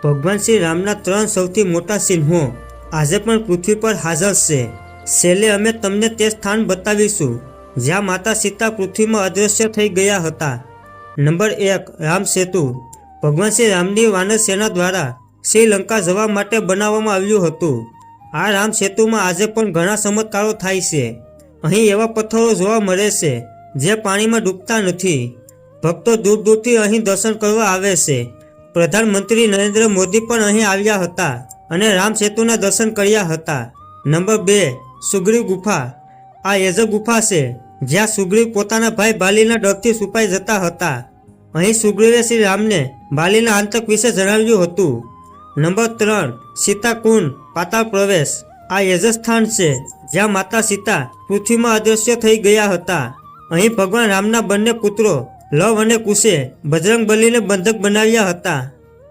ભગવાન શ્રી રામના 3 સૌથી મોટા ચિહ્નો આજે પણ પૃથ્વી પર હાજર છે। છેલ્લે અમે તમને તે સ્થાન બતાવીશું જ્યાં માતા સીતા પૃથ્વીમાં અદૃશ્ય થઈ ગયા હતા। નંબર 1, રામ સેતુ। ભગવાન શ્રી રામની વાનર સેના દ્વારા શ્રીલંકા જવા માટે બનાવવામાં આવ્યું હતું। આ રામ સેતુમાં આજે પણ ઘણા ચમત્કારો થાય છે। અહીં એવા પથ્થરો જોવા મળે છે જે પાણીમાં ડૂબતા નથી। ભક્તો દૂર દૂરથી અહીં દર્શન કરવા આવે છે। પ્રધાનમંત્રી નરેન્દ્ર મોદી પણ અહીં આવ્યા હતા અને રામ સેતુના દર્શન કર્યા હતા। નંબર 2, સુગ્રીવ ગુફા। આ એ જ ગુફા છે જ્યાં સુગ્રીવ પોતાના ભાઈ બાલીના ડરથી છુપાઈ જતા હતા। અહીં સુગ્રીવે શ્રી રામને બાલીના આતંક વિશે જણાવ્યું હતું। નંબર 3, સીતાકુંડ પાતાળ પ્રવેશ। આ એ જ સ્થાન છે જ્યાં માતા સીતા પૃથ્વીમાં અદૃશ્ય થઈ ગયા હતા। અહીં ભગવાન રામના બંને પુત્રો લવ અને કુશે બજરંગબલીને બંધક બનાવ્યા હતા।